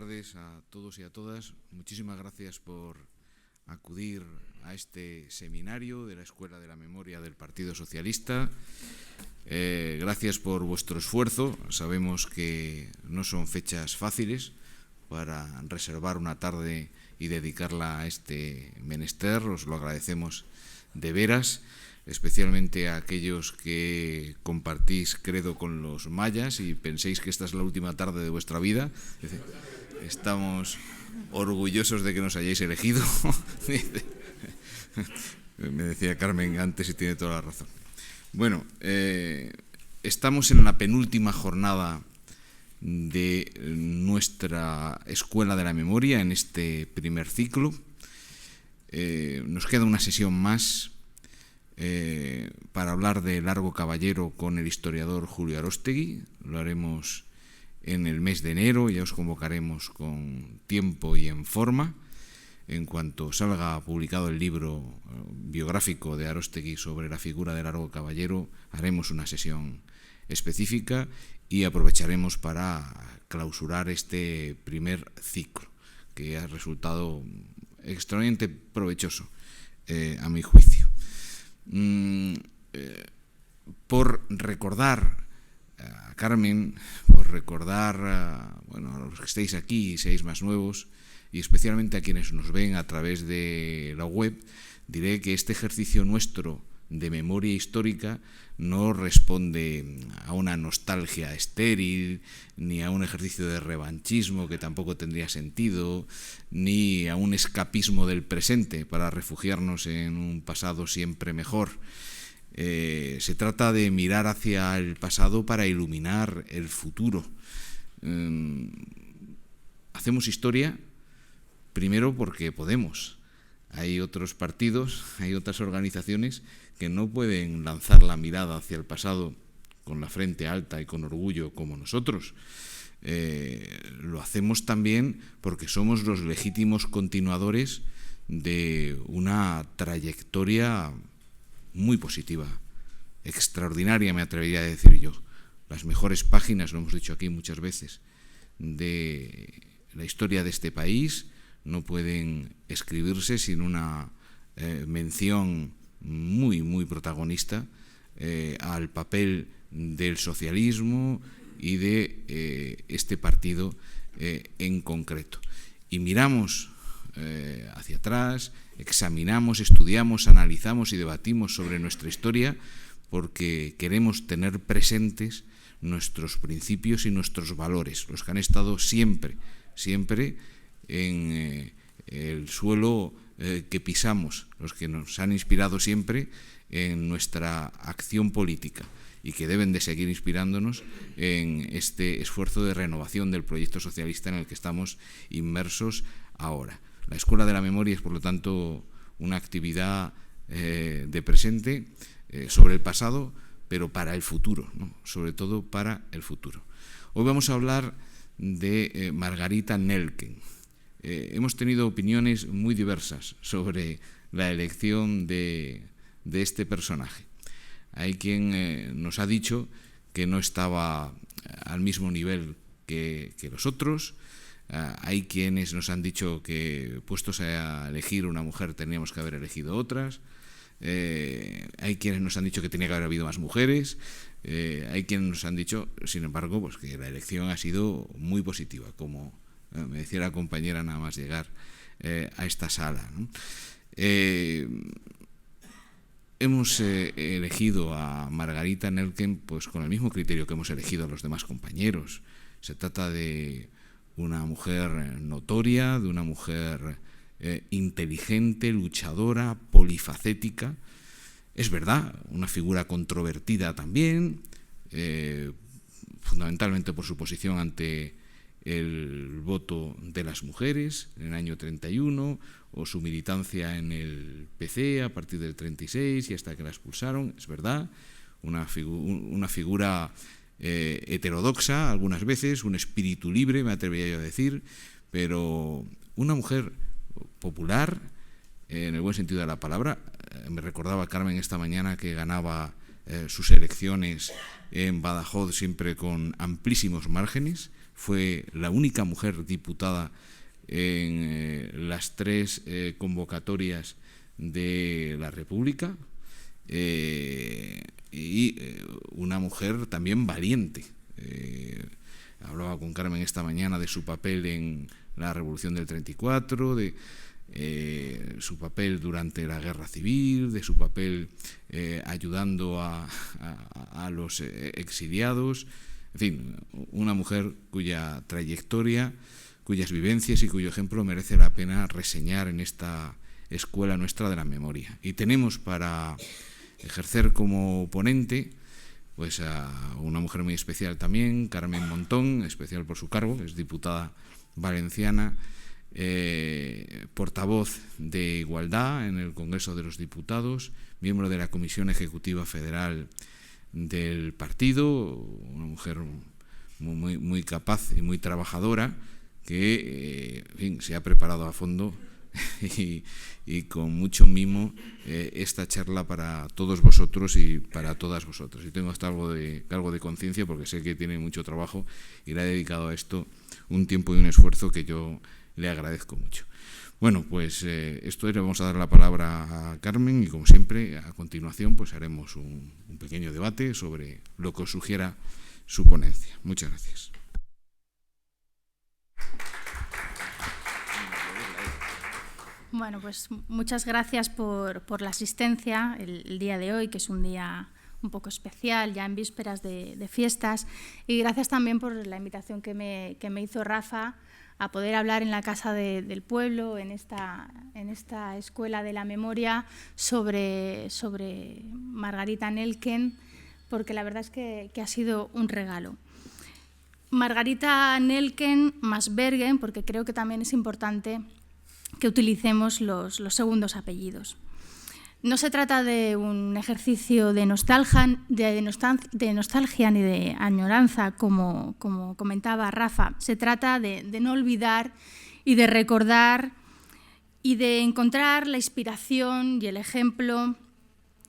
tardes a todos y a todas. Muchísimas gracias por acudir a este seminario de la Escuela de la Memoria del Partido Socialista. Gracias por vuestro esfuerzo. Sabemos que no son fechas fáciles para reservar una tarde y dedicarla a este menester. Os lo agradecemos de veras, especialmente a aquellos que compartís credo con los mayas y penséis que esta es la última tarde de vuestra vida. Estamos orgullosos de que nos hayáis elegido. Me decía Carmen antes y tiene toda la razón. Bueno, estamos en la penúltima jornada de nuestra Escuela de la Memoria en este primer ciclo. Nos queda una sesión más para hablar de Largo Caballero con el historiador Julio Aróstegui. Lo haremos en el mes de enero, ya os convocaremos con tiempo y en forma. En cuanto salga publicado el libro biográfico de Aróstegui sobre la figura de Largo Caballero, haremos una sesión específica y aprovecharemos para clausurar este primer ciclo, que ha resultado extraordinariamente provechoso, a mi juicio. Por recordar a Carmen, por recordar a los que estéis aquí y seáis más nuevos, y especialmente a quienes nos ven a través de la web, diré que este ejercicio nuestro de memoria histórica no responde a una nostalgia estéril, ni a un ejercicio de revanchismo que tampoco tendría sentido, ni a un escapismo del presente para refugiarnos en un pasado siempre mejor. Se trata de mirar hacia el pasado para iluminar el futuro. Hacemos historia primero porque podemos. Hay otros partidos, hay otras organizaciones que no pueden lanzar la mirada hacia el pasado con la frente alta y con orgullo como nosotros. Lo hacemos también porque somos los legítimos continuadores de una trayectoria muy positiva, extraordinaria, me atrevería a decir yo. Las mejores páginas, lo hemos dicho aquí muchas veces, de la historia de este país no pueden escribirse sin una mención muy, muy protagonista al papel del socialismo y de este partido en concreto. Y miramos hacia atrás, examinamos, estudiamos, analizamos y debatimos sobre nuestra historia porque queremos tener presentes nuestros principios y nuestros valores, los que han estado siempre, siempre en el suelo que pisamos, los que nos han inspirado siempre en nuestra acción política y que deben de seguir inspirándonos en este esfuerzo de renovación del proyecto socialista en el que estamos inmersos ahora. La Escuela de la Memoria es, por lo tanto, una actividad de presente sobre el pasado, pero para el futuro, ¿no? Sobre todo para el futuro. Hoy vamos a hablar de Margarita Nelken. Hemos tenido opiniones muy diversas sobre la elección de este personaje. Hay quien nos ha dicho que no estaba al mismo nivel que los otros. Hay quienes nos han dicho que, puestos a elegir una mujer, teníamos que haber elegido otras. Hay quienes nos han dicho que tenía que haber habido más mujeres. Hay quienes nos han dicho, sin embargo, pues que la elección ha sido muy positiva, como me decía la compañera nada más llegar a esta sala, ¿no? Hemos elegido a Margarita Nelken pues con el mismo criterio que hemos elegido a los demás compañeros. Se trata de una mujer notoria, de una mujer inteligente, luchadora, polifacética. Es verdad, una figura controvertida también, fundamentalmente por su posición ante el voto de las mujeres en el año 31 o su militancia en el PC a partir del 36 y hasta que la expulsaron. Es verdad, una figura heterodoxa algunas veces, un espíritu libre, me atrevería yo a decir, pero una mujer popular en el buen sentido de la palabra. Me recordaba Carmen esta mañana que ganaba sus elecciones en Badajoz siempre con amplísimos márgenes. fue la única mujer diputada en las 3 convocatorias de la República, y una mujer también valiente. Hablaba con Carmen esta mañana de su papel en la Revolución del 34, de su papel durante la Guerra Civil, de su papel ayudando a los exiliados. En fin, una mujer cuya trayectoria, cuyas vivencias y cuyo ejemplo merece la pena reseñar en esta escuela nuestra de la memoria. Y tenemos para ejercer como ponente pues a una mujer muy especial también, Carmen Montón, especial por su cargo, es diputada valenciana, portavoz de Igualdad en el Congreso de los Diputados, miembro de la Comisión Ejecutiva Federal del partido, una mujer muy capaz y muy trabajadora que en fin, se ha preparado a fondo y con mucho mimo esta charla para todos vosotros y para todas vosotras. Y tengo hasta algo de conciencia porque sé que tiene mucho trabajo y le ha dedicado a esto un tiempo y un esfuerzo que yo le agradezco mucho. Bueno, pues esto era, vamos a dar la palabra a Carmen y como siempre a continuación pues haremos un pequeño debate sobre lo que os sugiera su ponencia. Muchas gracias. Bueno, pues muchas gracias por la asistencia el día de hoy, que es un día un poco especial, ya en vísperas de fiestas, y gracias también por la invitación que me hizo Rafa a poder hablar en la Casa del Pueblo, en esta Escuela de la Memoria, sobre Margarita Nelken, porque la verdad es que ha sido un regalo. Margarita Nelken más Bergen, porque creo que también es importante que utilicemos los segundos apellidos. No se trata de un ejercicio de nostalgia ni de añoranza, como comentaba Rafa. Se trata de no olvidar y de recordar y de encontrar la inspiración y el ejemplo,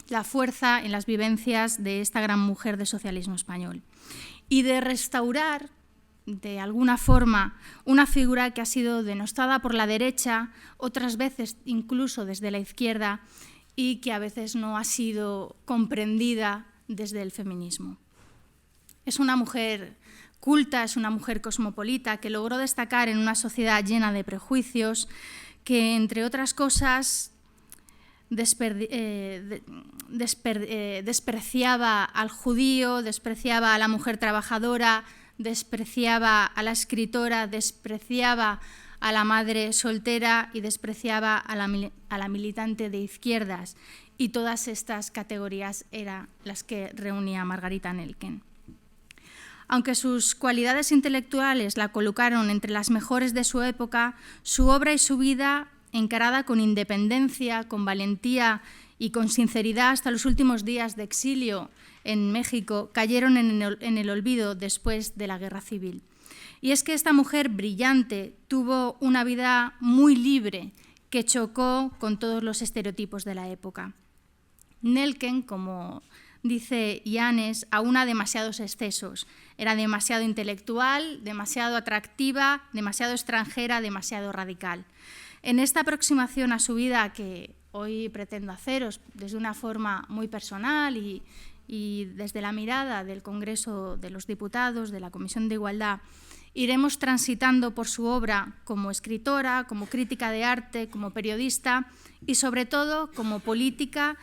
la fuerza en las vivencias de esta gran mujer del socialismo español. Y de restaurar, de alguna forma, una figura que ha sido denostada por la derecha, otras veces incluso desde la izquierda, y que a veces no ha sido comprendida desde el feminismo. Es una mujer culta, es una mujer cosmopolita que logró destacar en una sociedad llena de prejuicios, que, entre otras cosas, despreciaba al judío, despreciaba a la mujer trabajadora, despreciaba a la escritora, despreciaba a la madre soltera y despreciaba a la militante de izquierdas. Y todas estas categorías eran las que reunía Margarita Nelken. Aunque sus cualidades intelectuales la colocaron entre las mejores de su época, su obra y su vida, encarada con independencia, con valentía y con sinceridad hasta los últimos días de exilio en México, cayeron en el olvido después de la Guerra Civil. Y es que esta mujer brillante tuvo una vida muy libre que chocó con todos los estereotipos de la época. Nelken, como dice Yanes, aúna demasiados excesos. Era demasiado intelectual, demasiado atractiva, demasiado extranjera, demasiado radical. En esta aproximación a su vida que hoy pretendo haceros desde una forma muy personal y desde la mirada del Congreso de los Diputados, de la Comisión de Igualdad, iremos transitando por su obra como escritora, como crítica de arte, como periodista y, sobre todo, como política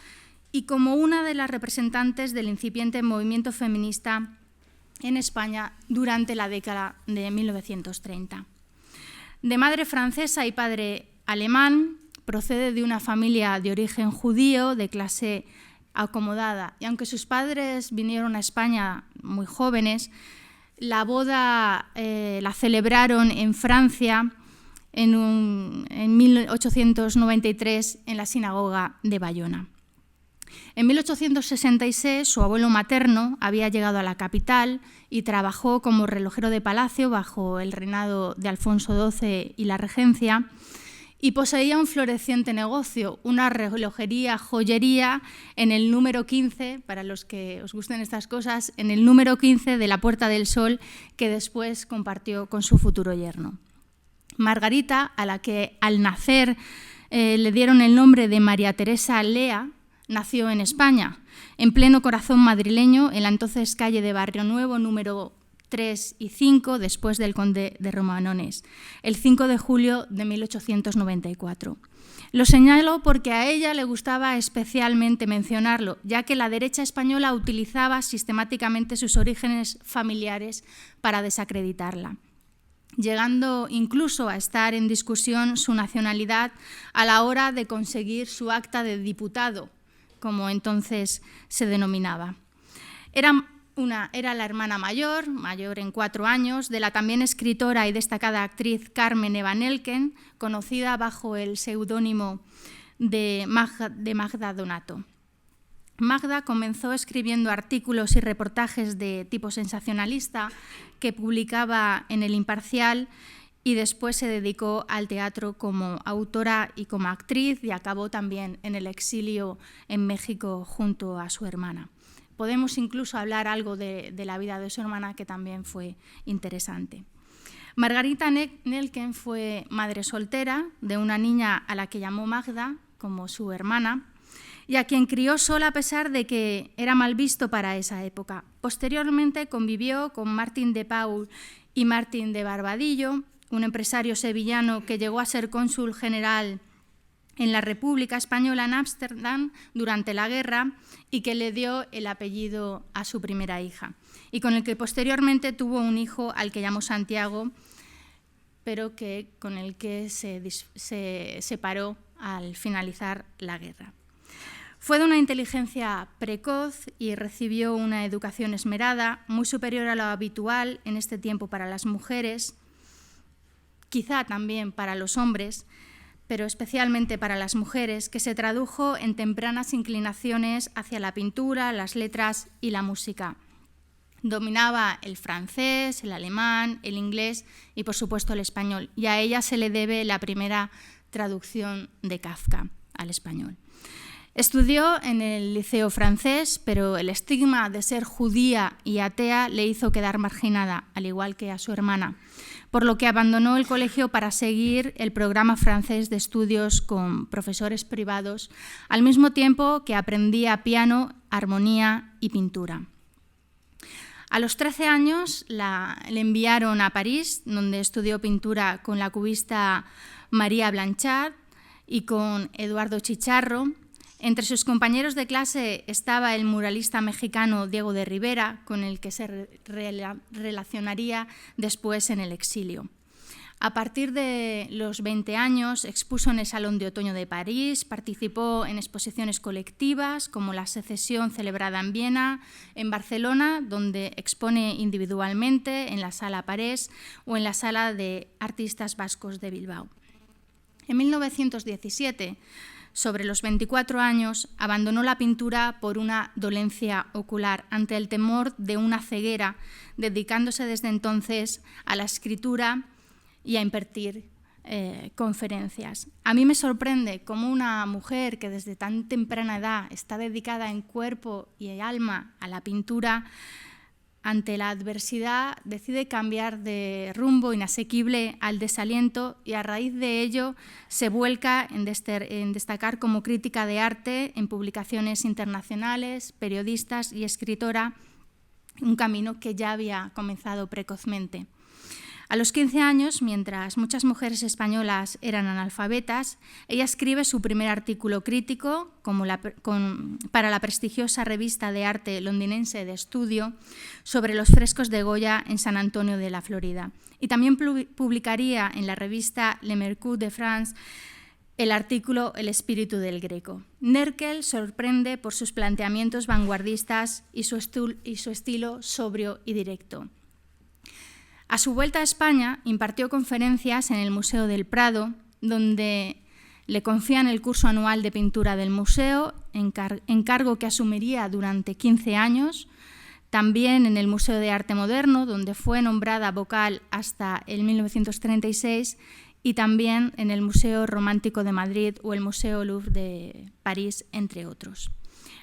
y como una de las representantes del incipiente movimiento feminista en España durante la década de 1930. De madre francesa y padre alemán, procede de una familia de origen judío, de clase acomodada, y aunque sus padres vinieron a España muy jóvenes, la boda la celebraron en Francia en 1893 en la sinagoga de Bayona. En 1866 su abuelo materno había llegado a la capital y trabajó como relojero de palacio bajo el reinado de Alfonso XII y la regencia, y poseía un floreciente negocio, una relojería, joyería, en el número 15, para los que os gusten estas cosas, en el número 15 de la Puerta del Sol, que después compartió con su futuro yerno. Margarita, a la que al nacer le dieron el nombre de María Teresa Lea, nació en España, en pleno corazón madrileño, en la entonces calle de Barrio Nuevo, número 3 y 5, después del conde de Romanones, el 5 de julio de 1894. Lo señalo porque a ella le gustaba especialmente mencionarlo, ya que la derecha española utilizaba sistemáticamente sus orígenes familiares para desacreditarla, llegando incluso a estar en discusión su nacionalidad a la hora de conseguir su acta de diputado, como entonces se denominaba. Era la hermana mayor en 4 años, de la también escritora y destacada actriz Carmen Eva Nelken, conocida bajo el seudónimo de Magda Donato. Magda comenzó escribiendo artículos y reportajes de tipo sensacionalista que publicaba en El Imparcial y después se dedicó al teatro como autora y como actriz y acabó también en el exilio en México junto a su hermana. Podemos incluso hablar algo de la vida de su hermana, que también fue interesante. Margarita Nelken fue madre soltera de una niña a la que llamó Magda, como su hermana, y a quien crió sola a pesar de que era mal visto para esa época. Posteriormente convivió con Martín de Paul y Martín de Barbadillo, un empresario sevillano que llegó a ser cónsul general en la República Española en Ámsterdam durante la guerra y que le dio el apellido a su primera hija, y con el que posteriormente tuvo un hijo al que llamó Santiago, pero con el que se separó al finalizar la guerra. Fue de una inteligencia precoz y recibió una educación esmerada, muy superior a lo habitual en este tiempo para las mujeres, quizá también para los hombres, pero especialmente para las mujeres, que se tradujo en tempranas inclinaciones hacia la pintura, las letras y la música. Dominaba el francés, el alemán, el inglés y, por supuesto, el español, y a ella se le debe la primera traducción de Kafka al español. Estudió en el Liceo francés, pero el estigma de ser judía y atea le hizo quedar marginada, al igual que a su hermana, por lo que abandonó el colegio para seguir el programa francés de estudios con profesores privados, al mismo tiempo que aprendía piano, armonía y pintura. A los 13 años le enviaron a París, donde estudió pintura con la cubista María Blanchard y con Eduardo Chicharro. Entre sus compañeros de clase estaba el muralista mexicano Diego de Rivera, con el que se relacionaría después en el exilio. A partir de los 20 años expuso en el Salón de Otoño de París, participó en exposiciones colectivas como la Secesión celebrada en Viena, en Barcelona, donde expone individualmente en la Sala Parés o en la Sala de Artistas Vascos de Bilbao. En 1917, sobre los 24 años, abandonó la pintura por una dolencia ocular ante el temor de una ceguera, dedicándose desde entonces a la escritura y a impartir conferencias. A mí me sorprende cómo una mujer que desde tan temprana edad está dedicada en cuerpo y alma a la pintura, ante la adversidad decide cambiar de rumbo inasequible al desaliento y a raíz de ello se vuelca en destacar como crítica de arte en publicaciones internacionales, periodistas y escritora, un camino que ya había comenzado precozmente. A los 15 años, mientras muchas mujeres españolas eran analfabetas, ella escribe su primer artículo crítico para la prestigiosa revista de arte londinense de Estudio sobre los frescos de Goya en San Antonio de la Florida. Y también publicaría en la revista Le Mercure de France el artículo El espíritu del Greco. Nelken sorprende por sus planteamientos vanguardistas y su estilo sobrio y directo. A su vuelta a España, impartió conferencias en el Museo del Prado, donde le confían el curso anual de pintura del museo, encargo que asumiría durante 15 años, también en el Museo de Arte Moderno, donde fue nombrada vocal hasta el 1936, y también en el Museo Romántico de Madrid o el Museo Louvre de París, entre otros.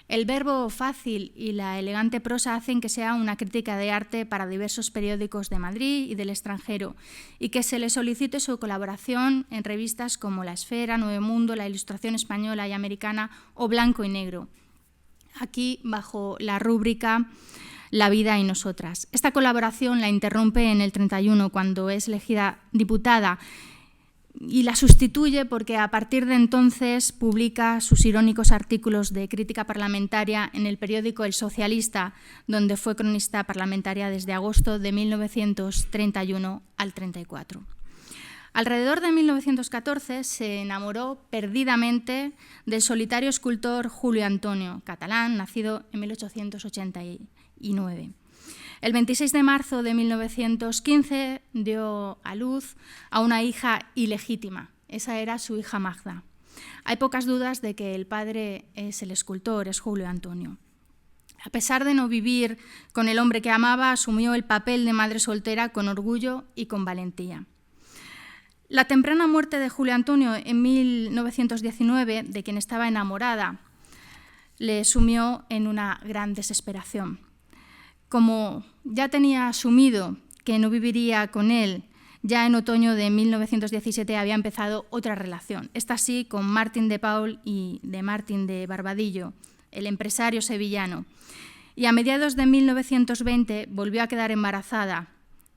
El verbo fácil y la elegante prosa hacen que sea una crítica de arte para diversos periódicos de Madrid y del extranjero y que se le solicite su colaboración en revistas como La Esfera, Nuevo Mundo, La Ilustración Española y Americana o Blanco y Negro, aquí bajo la rúbrica La vida y nosotras. Esta colaboración la interrumpe en el 31 cuando es elegida diputada y la sustituye porque a partir de entonces publica sus irónicos artículos de crítica parlamentaria en el periódico El Socialista, donde fue cronista parlamentaria desde agosto de 1931 al 34. Alrededor de 1914 se enamoró perdidamente del solitario escultor Julio Antonio, catalán, nacido en 1889. El 26 de marzo de 1915 dio a luz a una hija ilegítima. Esa era su hija Magda. Hay pocas dudas de que el padre es el escultor, es Julio Antonio. A pesar de no vivir con el hombre que amaba, asumió el papel de madre soltera con orgullo y con valentía. La temprana muerte de Julio Antonio en 1919, de quien estaba enamorada, le sumió en una gran desesperación. Como ya tenía asumido que no viviría con él, ya en otoño de 1917 había empezado otra relación, esta sí con Martín de Paul y de Martín de Barbadillo, el empresario sevillano. Y a mediados de 1920 volvió a quedar embarazada.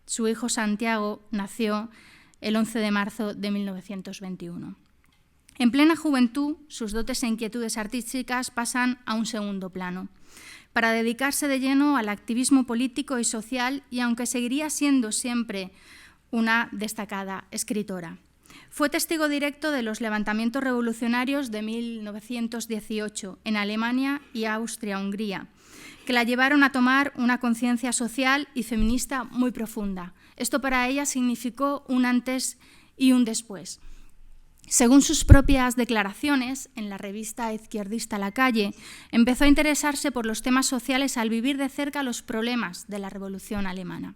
Su hijo Santiago nació el 11 de marzo de 1921. En plena juventud, sus dotes e inquietudes artísticas pasan a un segundo plano, para dedicarse de lleno al activismo político y social, y aunque seguiría siendo siempre una destacada escritora. Fue testigo directo de los levantamientos revolucionarios de 1918 en Alemania y Austria-Hungría, que la llevaron a tomar una conciencia social y feminista muy profunda. Esto para ella significó un antes y un después. Según sus propias declaraciones, en la revista izquierdista La Calle, empezó a interesarse por los temas sociales al vivir de cerca los problemas de la Revolución Alemana.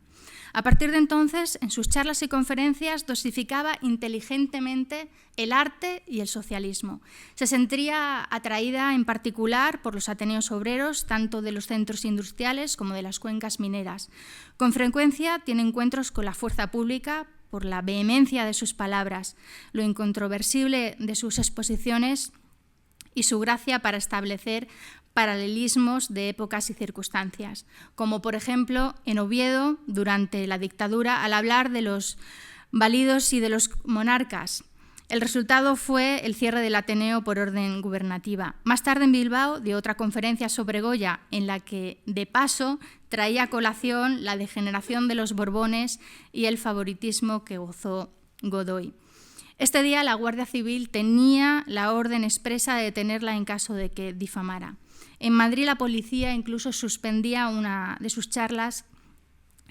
A partir de entonces, en sus charlas y conferencias, dosificaba inteligentemente el arte y el socialismo. Se sentía atraída en particular por los ateneos obreros, tanto de los centros industriales como de las cuencas mineras. Con frecuencia tiene encuentros con la fuerza pública por la vehemencia de sus palabras, lo incontroversible de sus exposiciones y su gracia para establecer paralelismos de épocas y circunstancias, como por ejemplo en Oviedo, durante la dictadura, al hablar de los válidos y de los monarcas. El resultado fue el cierre del Ateneo por orden gubernativa. Más tarde en Bilbao dio otra conferencia sobre Goya, en la que, de paso, traía a colación la degeneración de los Borbones y el favoritismo que gozó Godoy. Este día la Guardia Civil tenía la orden expresa de detenerla en caso de que difamara. En Madrid la policía incluso suspendía una de sus charlas,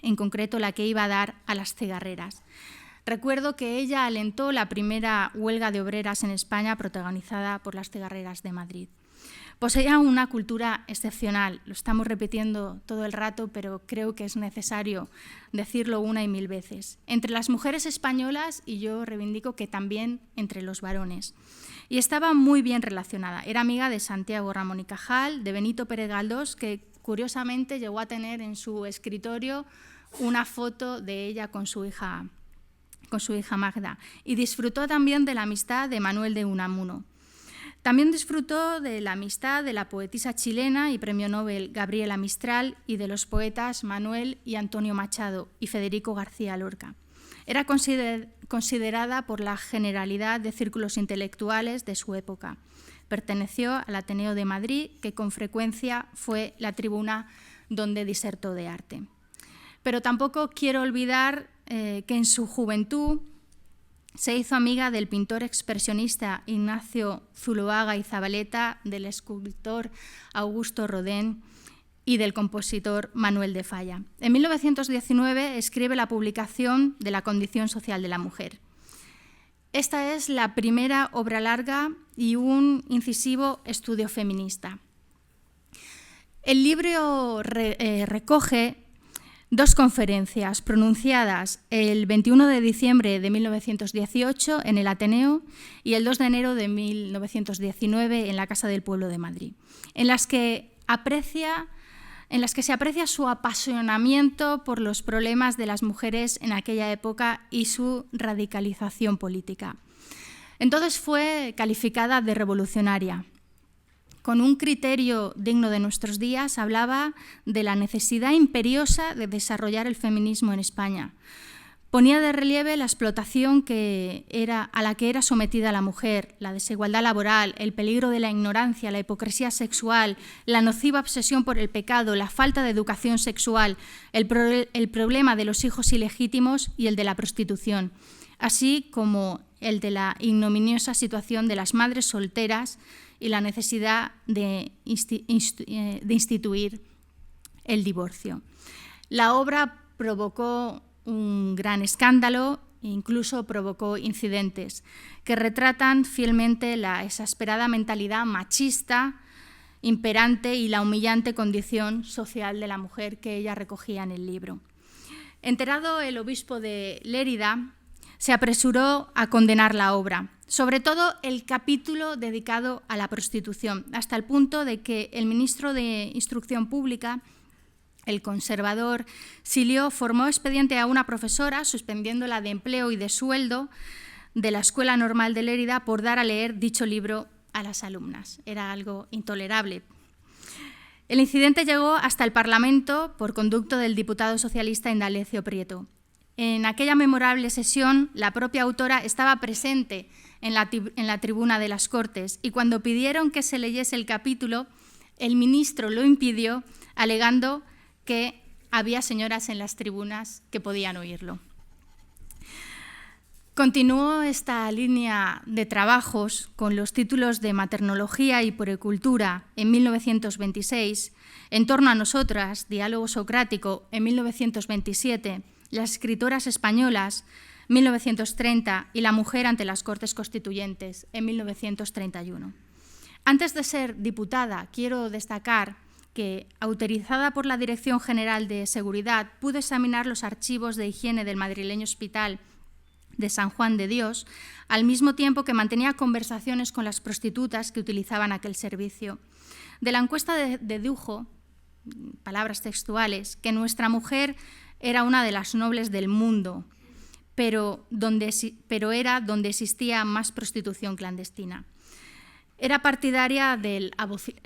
en concreto la que iba a dar a las cigarreras. Recuerdo que ella alentó la primera huelga de obreras en España protagonizada por las cigarreras de Madrid. Poseía una cultura excepcional, lo estamos repitiendo todo el rato, pero creo que es necesario decirlo una y mil veces. Entre las mujeres españolas, y yo reivindico que también entre los varones. Y estaba muy bien relacionada. Era amiga de Santiago Ramón y Cajal, de Benito Pérez Galdós, que curiosamente llegó a tener en su escritorio una foto de ella con su hija Magda, y disfrutó también de la amistad de Manuel de Unamuno. También disfrutó de la amistad de la poetisa chilena y premio Nobel Gabriela Mistral y de los poetas Manuel y Antonio Machado y Federico García Lorca. Era considerada por la generalidad de círculos intelectuales de su época. Perteneció al Ateneo de Madrid, que con frecuencia fue la tribuna donde disertó de arte. Pero tampoco quiero olvidar que en su juventud se hizo amiga del pintor expresionista Ignacio Zuloaga y Zabaleta, del escultor Augusto Rodin y del compositor Manuel de Falla. En 1919 escribe la publicación de La condición social de la mujer. Esta es la primera obra larga y un incisivo estudio feminista. El libro recoge 2 conferencias pronunciadas el 21 de diciembre de 1918 en el Ateneo y el 2 de enero de 1919 en la Casa del Pueblo de Madrid, en las que se aprecia su apasionamiento por los problemas de las mujeres en aquella época y su radicalización política. Entonces fue calificada de revolucionaria. Con un criterio digno de nuestros días, hablaba de la necesidad imperiosa de desarrollar el feminismo en España. Ponía de relieve la explotación a la que era sometida la mujer, la desigualdad laboral, el peligro de la ignorancia, la hipocresía sexual, la nociva obsesión por el pecado, la falta de educación sexual, el problema de los hijos ilegítimos y el de la prostitución, así como el de la ignominiosa situación de las madres solteras y la necesidad de instituir el divorcio. La obra provocó un gran escándalo e incluso provocó incidentes que retratan fielmente la exasperada mentalidad machista imperante y la humillante condición social de la mujer que ella recogía en el libro. Enterado el obispo de Lérida, se apresuró a condenar la obra, sobre todo el capítulo dedicado a la prostitución, hasta el punto de que el ministro de Instrucción Pública, el conservador Silió, formó expediente a una profesora, suspendiéndola de empleo y de sueldo de la Escuela Normal de Lérida por dar a leer dicho libro a las alumnas. Era algo intolerable. El incidente llegó hasta el Parlamento por conducto del diputado socialista Indalecio Prieto. En aquella memorable sesión, la propia autora estaba presente en la tribuna de las Cortes y cuando pidieron que se leyese el capítulo, el ministro lo impidió, alegando que había señoras en las tribunas que podían oírlo. Continuó esta línea de trabajos con los títulos de Maternología y Puericultura en 1926, En torno a nosotras, Diálogo socrático en 1927, Las escritoras españolas, 1930, y La mujer ante las Cortes Constituyentes, en 1931. Antes de ser diputada, quiero destacar que, autorizada por la Dirección General de Seguridad, pudo examinar los archivos de higiene del madrileño Hospital de San Juan de Dios, al mismo tiempo que mantenía conversaciones con las prostitutas que utilizaban aquel servicio. De la encuesta dedujo, palabras textuales, que nuestra mujer era una de las nobles del mundo, pero era donde existía más prostitución clandestina. Era partidaria del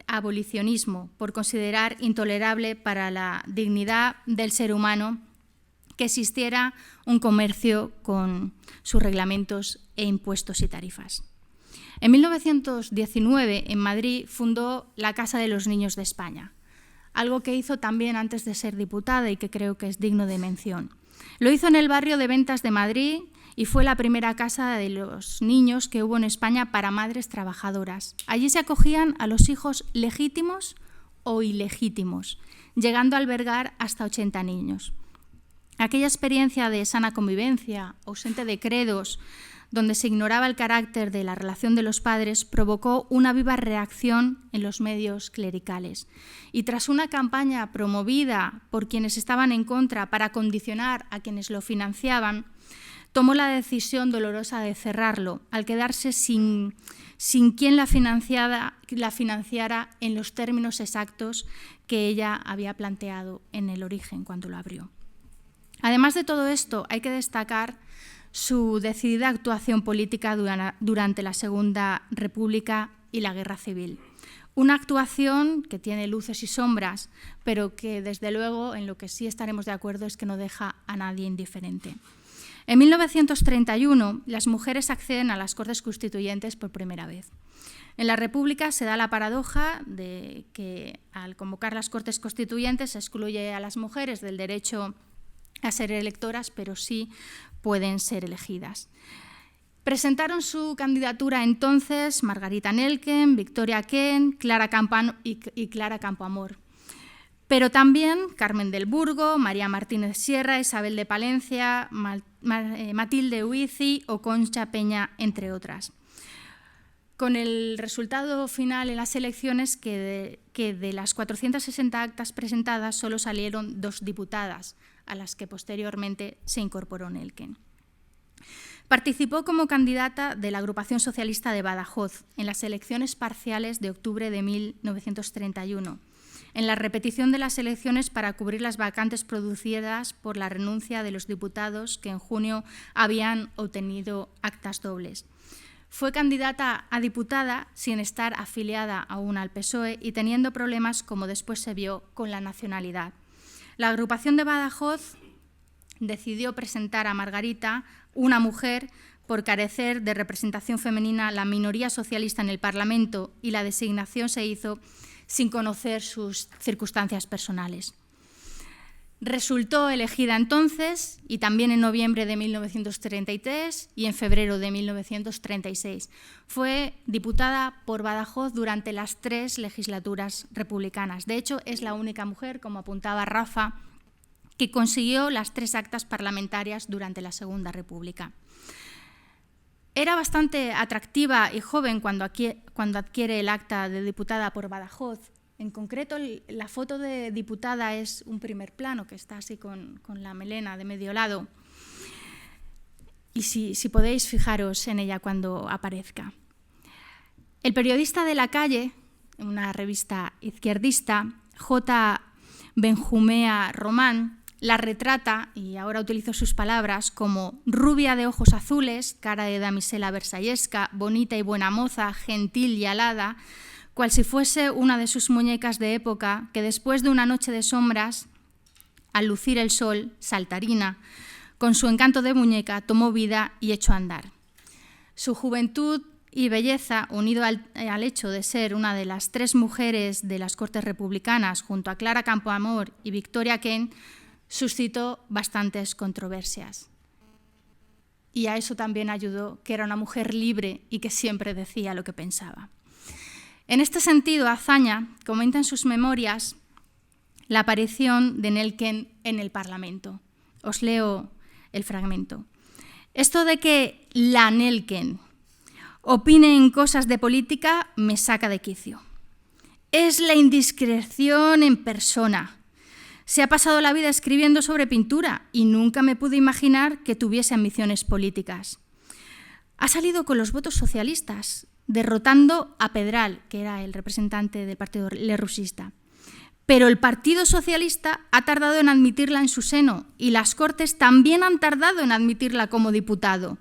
abolicionismo por considerar intolerable para la dignidad del ser humano que existiera un comercio con sus reglamentos e impuestos y tarifas. En 1919, en Madrid, fundó la Casa de los Niños de España, algo que hizo también antes de ser diputada y que creo que es digno de mención. Lo hizo en el barrio de Ventas de Madrid y fue la primera casa de los niños que hubo en España para madres trabajadoras. Allí se acogían a los hijos legítimos o ilegítimos, llegando a albergar hasta 80 niños. Aquella experiencia de sana convivencia, ausente de credos, donde se ignoraba el carácter de la relación de los padres, provocó una viva reacción en los medios clericales. Y tras una campaña promovida por quienes estaban en contra para condicionar a quienes lo financiaban, tomó la decisión dolorosa de cerrarlo, al quedarse sin quien la financiara en los términos exactos que ella había planteado en el origen cuando lo abrió. Además de todo esto, hay que destacar su decidida actuación política durante la Segunda República y la Guerra Civil. Una actuación que tiene luces y sombras, pero que desde luego en lo que sí estaremos de acuerdo es que no deja a nadie indiferente. En 1931, las mujeres acceden a las Cortes Constituyentes por primera vez. En la República se da la paradoja de que al convocar las Cortes Constituyentes se excluye a las mujeres del derecho a ser electoras, pero sí pueden ser elegidas. Presentaron su candidatura entonces Margarita Nelken, Victoria Kent, Clara Campoamor. Pero también Carmen del Burgo, María Martínez Sierra, Isabel de Palencia, Matilde Huici o Concha Peña, entre otras. Con el resultado final en las elecciones que de las 460 actas presentadas solo salieron 2 diputadas, a las que posteriormente se incorporó Nelken. Participó como candidata de la Agrupación Socialista de Badajoz en las elecciones parciales de octubre de 1931, en la repetición de las elecciones para cubrir las vacantes producidas por la renuncia de los diputados que en junio habían obtenido actas dobles. Fue candidata a diputada sin estar afiliada aún al PSOE y teniendo problemas, como después se vio, con la nacionalidad. La agrupación de Badajoz decidió presentar a Margarita, una mujer, por carecer de representación femenina, la minoría socialista en el Parlamento, y la designación se hizo sin conocer sus circunstancias personales. Resultó elegida entonces, y también en noviembre de 1933 y en febrero de 1936. Fue diputada por Badajoz durante las 3 legislaturas republicanas. De hecho, es la única mujer, como apuntaba Rafa, que consiguió las 3 actas parlamentarias durante la Segunda República. Era bastante atractiva y joven cuando adquiere el acta de diputada por Badajoz. En concreto, la foto de diputada es un primer plano, que está así con la melena de medio lado. Y si podéis fijaros en ella cuando aparezca. El periodista de La Calle, una revista izquierdista, J. Benjumea Román, la retrata, y ahora utilizo sus palabras, como rubia de ojos azules, cara de damisela versallesca, bonita y buena moza, gentil y alada, cual si fuese una de sus muñecas de época que después de una noche de sombras, al lucir el sol, saltarina, con su encanto de muñeca tomó vida y echó a andar. Su juventud y belleza, unido al hecho de ser una de las 3 mujeres de las Cortes Republicanas, junto a Clara Campoamor y Victoria Kent, suscitó bastantes controversias. Y a eso también ayudó que era una mujer libre y que siempre decía lo que pensaba. En este sentido, Azaña comenta en sus memorias la aparición de Nelken en el Parlamento. Os leo el fragmento. Esto de que la Nelken opine en cosas de política me saca de quicio. Es la indiscreción en persona. Se ha pasado la vida escribiendo sobre pintura y nunca me pude imaginar que tuviese ambiciones políticas. Ha salido con los votos socialistas, derrotando a Pedral, que era el representante del partido lerrousista. Pero el Partido Socialista ha tardado en admitirla en su seno y las Cortes también han tardado en admitirla como diputado.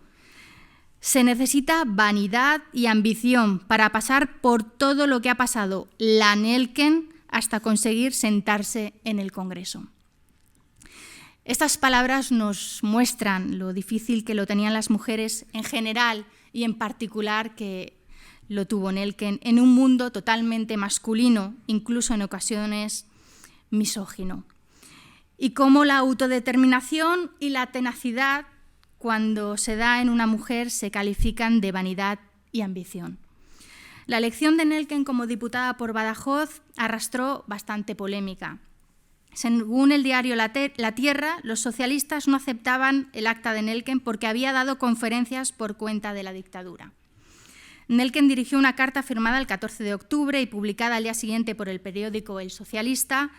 Se necesita vanidad y ambición para pasar por todo lo que ha pasado la Nelken hasta conseguir sentarse en el Congreso. Estas palabras nos muestran lo difícil que lo tenían las mujeres en general y en particular que lo tuvo Nelken en un mundo totalmente masculino, incluso en ocasiones misógino. Y cómo la autodeterminación y la tenacidad, cuando se da en una mujer, se califican de vanidad y ambición. La elección de Nelken como diputada por Badajoz arrastró bastante polémica. Según el diario La Tierra, los socialistas no aceptaban el acta de Nelken porque había dado conferencias por cuenta de la dictadura. Nelken dirigió una carta firmada el 14 de octubre y publicada al día siguiente por el periódico El Socialista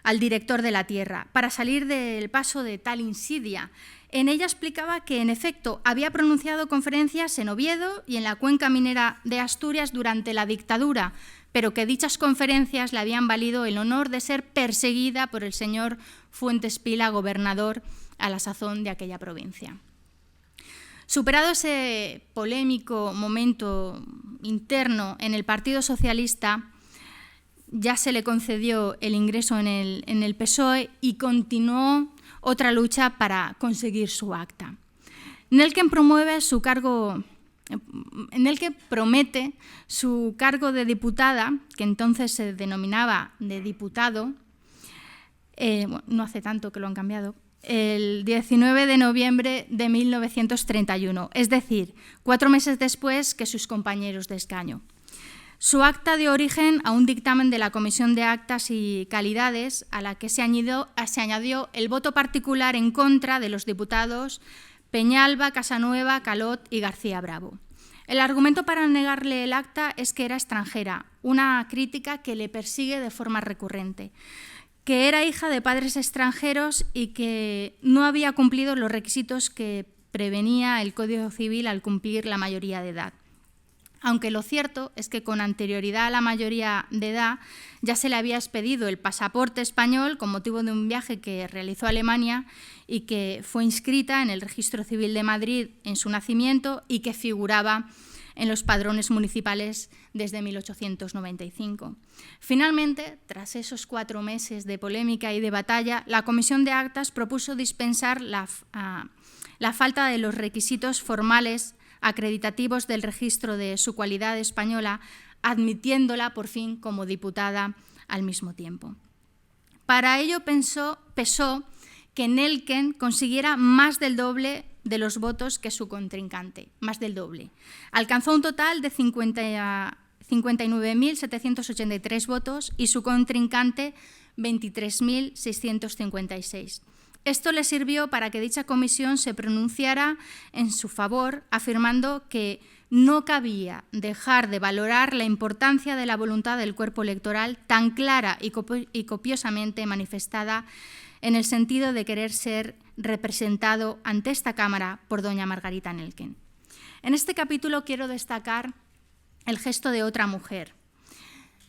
al director de La Tierra, para salir del paso de tal insidia. En ella explicaba que, en efecto, había pronunciado conferencias en Oviedo y en la cuenca minera de Asturias durante la dictadura, pero que dichas conferencias le habían valido el honor de ser perseguida por el señor Fuentes Pila, gobernador a la sazón de aquella provincia. Superado ese polémico momento interno en el Partido Socialista, ya se le concedió el ingreso en el PSOE y continuó otra lucha para conseguir su acta. Nelken promete su cargo de diputada, que entonces se denominaba de diputado, no hace tanto que lo han cambiado, el 19 de noviembre de 1931, es decir, 4 meses después que sus compañeros de escaño. Su acta dio origen a un dictamen de la Comisión de Actas y Calidades, a la que se añadió el voto particular en contra de los diputados Peñalba, Casanueva, Calot y García Bravo. El argumento para negarle el acta es que era extranjera, una crítica que le persigue de forma recurrente. que era hija de padres extranjeros y que no había cumplido los requisitos que prevenía el Código Civil al cumplir la mayoría de edad. Aunque lo cierto es que con anterioridad a la mayoría de edad ya se le había expedido el pasaporte español con motivo de un viaje que realizó a Alemania y que fue inscrita en el Registro Civil de Madrid en su nacimiento y que figuraba en los padrones municipales desde 1895. Finalmente, tras esos 4 meses de polémica y de batalla, la Comisión de Actas propuso dispensar la falta de los requisitos formales acreditativos del registro de su cualidad española, admitiéndola por fin como diputada al mismo tiempo. Para ello pesó que Nelken consiguiera más del doble de los votos que su contrincante, más del doble. Alcanzó un total de 59.783 votos y su contrincante 23.656. Esto le sirvió para que dicha comisión se pronunciara en su favor, afirmando que no cabía dejar de valorar la importancia de la voluntad del cuerpo electoral tan clara y copiosamente manifestada en el sentido de querer ser representado ante esta Cámara por doña Margarita Nelken. En este capítulo quiero destacar el gesto de otra mujer.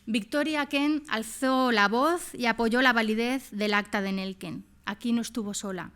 Victoria Kent alzó la voz y apoyó la validez del acta de Nelken. Aquí no estuvo sola,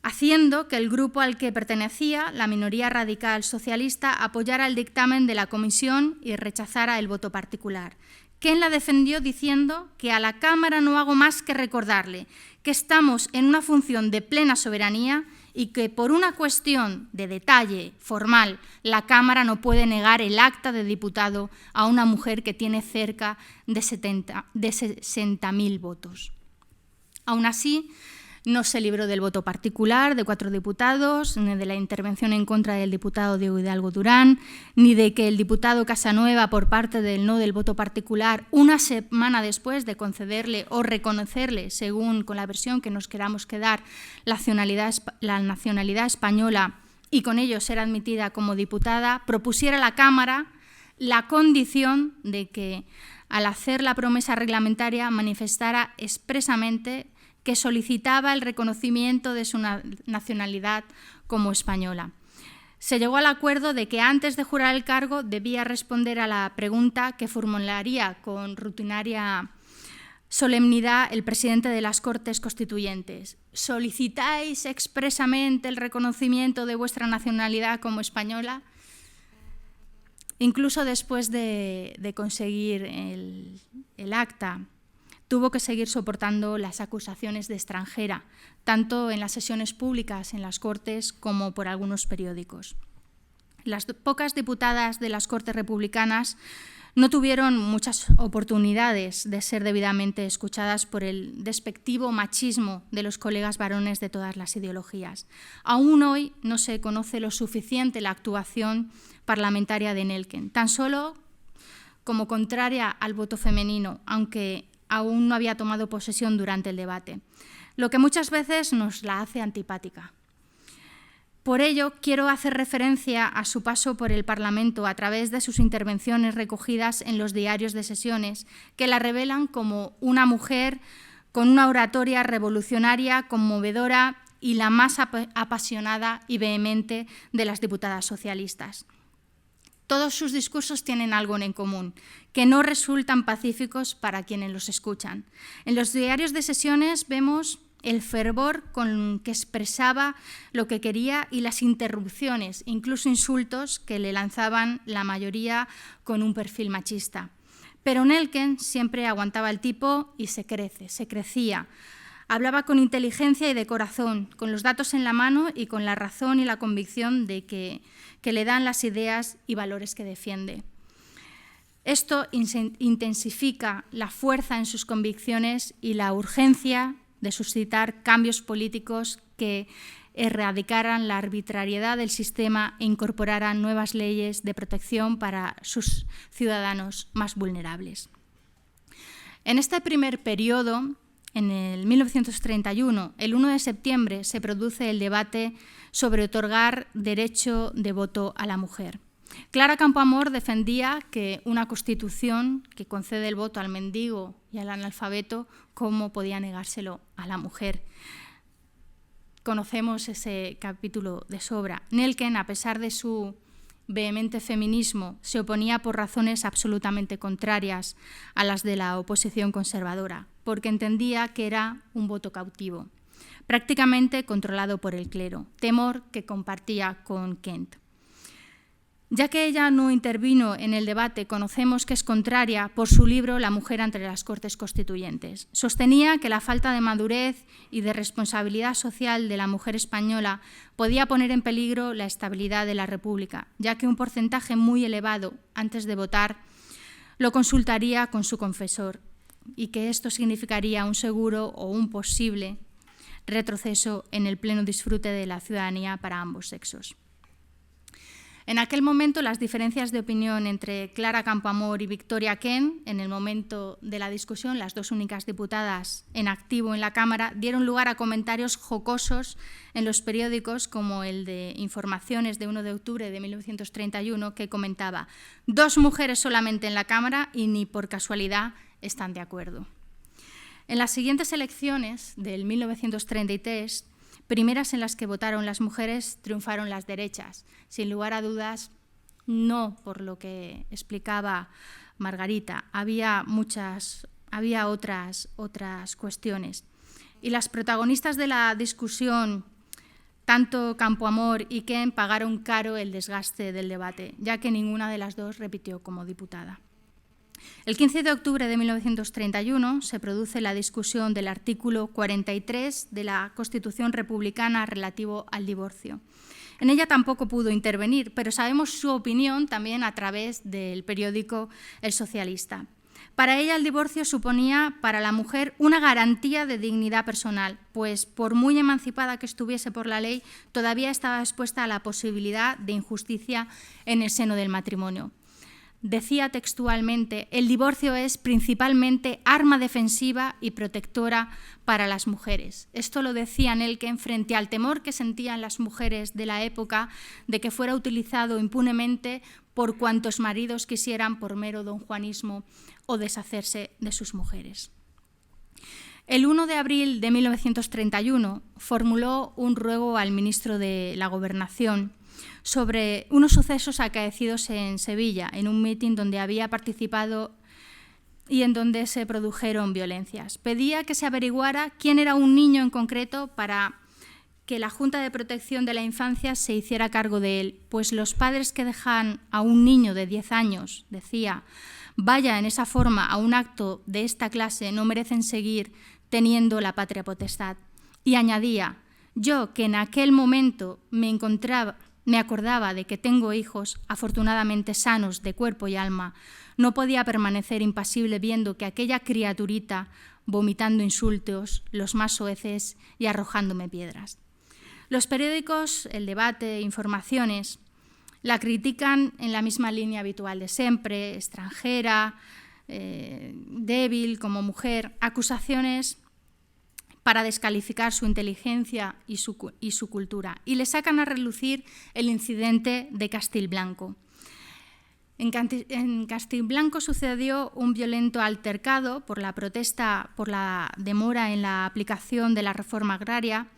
haciendo que el grupo al que pertenecía, la minoría radical socialista, apoyara el dictamen de la comisión y rechazara el voto particular. Kent la defendió diciendo que a la Cámara no hago más que recordarle que estamos en una función de plena soberanía y que por una cuestión de detalle formal la Cámara no puede negar el acta de diputado a una mujer que tiene cerca de 60.000 votos. Aún así, no se libró del voto particular de 4 diputados, ni de la intervención en contra del diputado Diego Hidalgo Durán, ni de que el diputado Casanueva, por parte del no del voto particular, una semana después de concederle o reconocerle, según con la versión que nos queramos quedar, la nacionalidad española y con ello ser admitida como diputada, propusiera a la Cámara la condición de que, al hacer la promesa reglamentaria, manifestara expresamente que solicitaba el reconocimiento de su nacionalidad como española. Se llegó al acuerdo de que antes de jurar el cargo debía responder a la pregunta que formularía con rutinaria solemnidad el presidente de las Cortes Constituyentes. ¿Solicitáis expresamente el reconocimiento de vuestra nacionalidad como española? Incluso después de conseguir el acta, tuvo que seguir soportando las acusaciones de extranjera, tanto en las sesiones públicas en las Cortes como por algunos periódicos. Las pocas diputadas de las Cortes republicanas no tuvieron muchas oportunidades de ser debidamente escuchadas por el despectivo machismo de los colegas varones de todas las ideologías. Aún hoy no se conoce lo suficiente la actuación parlamentaria de Nelken, tan solo como contraria al voto femenino, aunque aún no había tomado posesión durante el debate, lo que muchas veces nos la hace antipática. Por ello, quiero hacer referencia a su paso por el Parlamento a través de sus intervenciones recogidas en los diarios de sesiones, que la revelan como una mujer con una oratoria revolucionaria, conmovedora y la más apasionada y vehemente de las diputadas socialistas. Todos sus discursos tienen algo en común, que no resultan pacíficos para quienes los escuchan. En los diarios de sesiones vemos el fervor con que expresaba lo que quería y las interrupciones, incluso insultos que le lanzaban la mayoría con un perfil machista. Pero Nelken siempre aguantaba el tipo y se crecía. Hablaba con inteligencia y de corazón, con los datos en la mano y con la razón y la convicción de que le dan las ideas y valores que defiende. Esto intensifica la fuerza en sus convicciones y la urgencia de suscitar cambios políticos que erradicaran la arbitrariedad del sistema e incorporaran nuevas leyes de protección para sus ciudadanos más vulnerables. En este primer periodo, en el 1931, el 1 de septiembre, se produce el debate sobre otorgar derecho de voto a la mujer. Clara Campoamor defendía que una Constitución que concede el voto al mendigo y al analfabeto, ¿cómo podía negárselo a la mujer? Conocemos ese capítulo de sobra. Nelken, a pesar de su vehemente feminismo, se oponía por razones absolutamente contrarias a las de la oposición conservadora, porque entendía que era un voto cautivo, prácticamente controlado por el clero, temor que compartía con Kent. Ya que ella no intervino en el debate, conocemos que es contraria por su libro La mujer ante las Cortes Constituyentes. Sostenía que la falta de madurez y de responsabilidad social de la mujer española podía poner en peligro la estabilidad de la República, ya que un porcentaje muy elevado, antes de votar, lo consultaría con su confesor y que esto significaría un seguro o un posible retroceso en el pleno disfrute de la ciudadanía para ambos sexos. En aquel momento, las diferencias de opinión entre Clara Campoamor y Victoria Kent, en el momento de la discusión, las dos únicas diputadas en activo en la Cámara, dieron lugar a comentarios jocosos en los periódicos, como el de Informaciones de 1 de octubre de 1931, que comentaba: «2 mujeres solamente en la Cámara y ni por casualidad están de acuerdo». En las siguientes elecciones del 1933, primeras en las que votaron las mujeres, triunfaron las derechas. Sin lugar a dudas, no por lo que explicaba Margarita, había otras cuestiones. Y las protagonistas de la discusión, tanto Campoamor y Kent, pagaron caro el desgaste del debate, ya que ninguna de las dos repitió como diputada. El 15 de octubre de 1931 se produce la discusión del artículo 43 de la Constitución republicana relativo al divorcio. En ella tampoco pudo intervenir, pero sabemos su opinión también a través del periódico El Socialista. Para ella el divorcio suponía para la mujer una garantía de dignidad personal, pues por muy emancipada que estuviese por la ley, todavía estaba expuesta a la posibilidad de injusticia en el seno del matrimonio. Decía textualmente: «El divorcio es principalmente arma defensiva y protectora para las mujeres». Esto lo decía Nelken frente al temor que sentían las mujeres de la época de que fuera utilizado impunemente por cuantos maridos quisieran por mero donjuanismo o deshacerse de sus mujeres. El 1 de abril de 1931 formuló un ruego al ministro de la Gobernación sobre unos sucesos acaecidos en Sevilla, en un mitin donde había participado y en donde se produjeron violencias. Pedía que se averiguara quién era un niño en concreto para que la Junta de Protección de la Infancia se hiciera cargo de él, pues los padres que dejan a un niño de 10 años, decía, vaya en esa forma a un acto de esta clase, no merecen seguir teniendo la patria potestad. Y añadía: yo, que en aquel momento me acordaba de que tengo hijos afortunadamente sanos de cuerpo y alma, no podía permanecer impasible viendo que aquella criaturita vomitando insultos, los más soeces y arrojándome piedras. Los periódicos, El Debate, Informaciones, la critican en la misma línea habitual de siempre: extranjera, débil como mujer, acusaciones para descalificar su inteligencia y su cultura, y le sacan a relucir el incidente de Castilblanco. En Castilblanco sucedió un violento altercado por la protesta por la demora en la aplicación de la reforma agraria,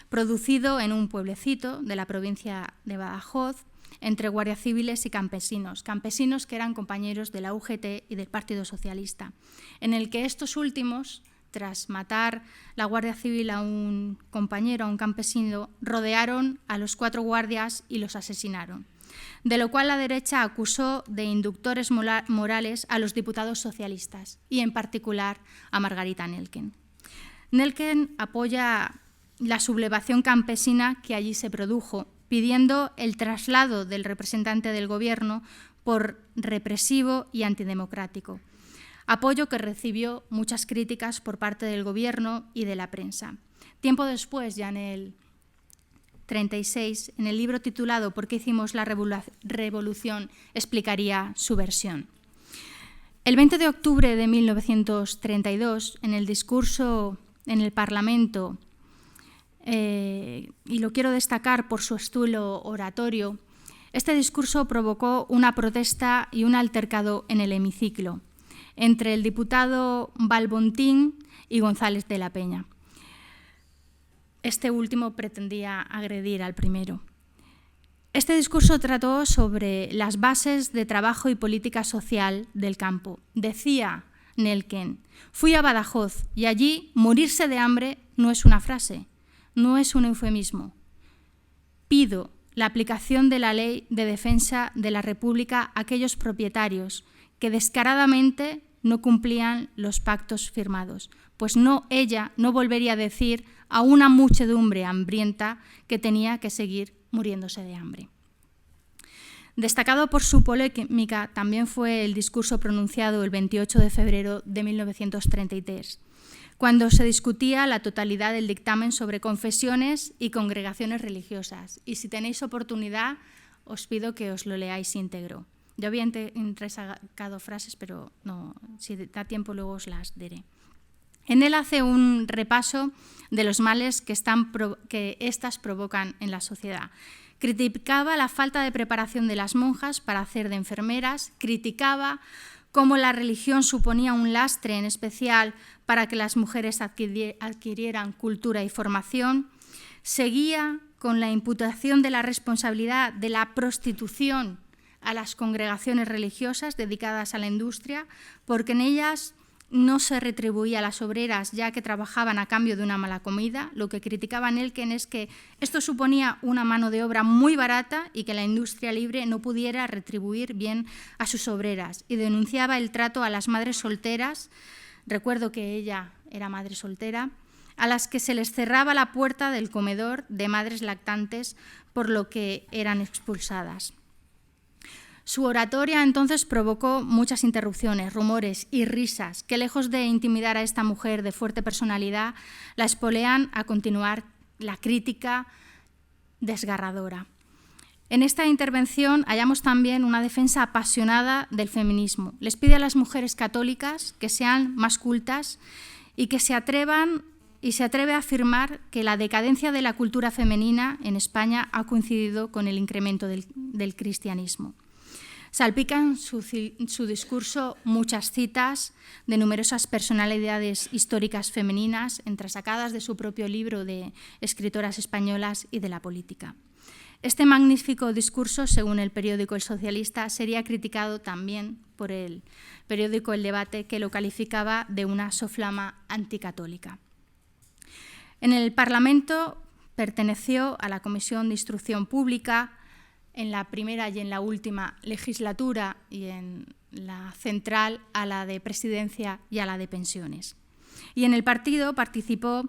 producido en un pueblecito de la provincia de Badajoz, entre guardias civiles y campesinos que eran compañeros de la UGT y del Partido Socialista, en el que estos últimos, tras matar la Guardia Civil a un compañero, a un campesino, rodearon a los 4 guardias y los asesinaron, de lo cual la derecha acusó de inductores morales a los diputados socialistas y en particular a Margarita Nelken. Nelken apoya la sublevación campesina que allí se produjo, pidiendo el traslado del representante del Gobierno por represivo y antidemocrático. Apoyo que recibió muchas críticas por parte del Gobierno y de la prensa. Tiempo después, ya en el 36, en el libro titulado «¿Por qué hicimos la revolución?», explicaría su versión. El 20 de octubre de 1932, en el discurso en el Parlamento, y lo quiero destacar por su estilo oratorio, Este discurso provocó una protesta y un altercado en el hemiciclo entre el diputado Balbontín y González de la Peña. Este último pretendía agredir al primero. Este discurso trató sobre las bases de trabajo y política social del campo. Decía Nelken: fui a Badajoz y allí morirse de hambre no es una frase, no es un eufemismo. Pido la aplicación de la Ley de Defensa de la República a aquellos propietarios que descaradamente no cumplían los pactos firmados, pues ella no volvería a decir a una muchedumbre hambrienta que tenía que seguir muriéndose de hambre. Destacado por su polémica también fue el discurso pronunciado el 28 de febrero de 1933, cuando se discutía la totalidad del dictamen sobre confesiones y congregaciones religiosas. Y si tenéis oportunidad, os pido que os lo leáis íntegro. Yo había entresacado frases, pero no, si da tiempo luego os las diré. En él hace un repaso de los males que éstas provocan en la sociedad. Criticaba la falta de preparación de las monjas para hacer de enfermeras, criticaba cómo la religión suponía un lastre, en especial para que las mujeres adquirieran cultura y formación, seguía con la imputación de la responsabilidad de la prostitución a las congregaciones religiosas dedicadas a la industria, porque en ellas no se retribuía a las obreras ya que trabajaban a cambio de una mala comida. Lo que criticaba Nelken es que esto suponía una mano de obra muy barata y que la industria libre no pudiera retribuir bien a sus obreras, y denunciaba el trato a las madres solteras, recuerdo que ella era madre soltera, a las que se les cerraba la puerta del comedor de madres lactantes, por lo que eran expulsadas. Su oratoria entonces provocó muchas interrupciones, rumores y risas que, lejos de intimidar a esta mujer de fuerte personalidad, la espolean a continuar la crítica desgarradora. En esta intervención hallamos también una defensa apasionada del feminismo. Les pide a las mujeres católicas que sean más cultas y que se atreve a afirmar que la decadencia de la cultura femenina en España ha coincidido con el incremento del cristianismo. Salpican su discurso muchas citas de numerosas personalidades históricas femeninas, entresacadas de su propio libro de escritoras españolas y de la política. Este magnífico discurso, según el periódico El Socialista, sería criticado también por el periódico El Debate, que lo calificaba de una soflama anticatólica. En el Parlamento perteneció a la Comisión de Instrucción Pública, en la primera y en la última legislatura, y en la central a la de Presidencia y a la de Pensiones. Y en el partido participó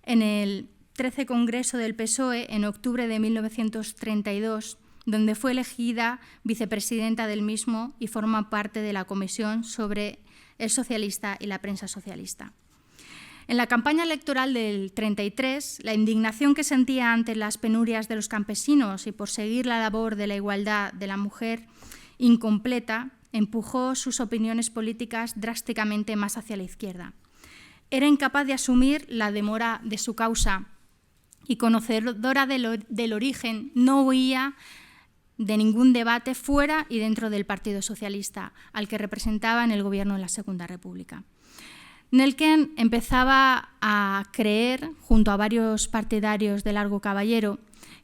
en el 13 Congreso del PSOE en octubre de 1932, donde fue elegida vicepresidenta del mismo y forma parte de la Comisión sobre el Socialista y la prensa socialista. En la campaña electoral del 33, la indignación que sentía ante las penurias de los campesinos y por seguir la labor de la igualdad de la mujer incompleta empujó sus opiniones políticas drásticamente más hacia la izquierda. Era incapaz de asumir la demora de su causa y, conocedora del origen, no huía de ningún debate fuera y dentro del Partido Socialista, al que representaba en el gobierno de la Segunda República. Nelken empezaba a creer, junto a varios partidarios de Largo Caballero,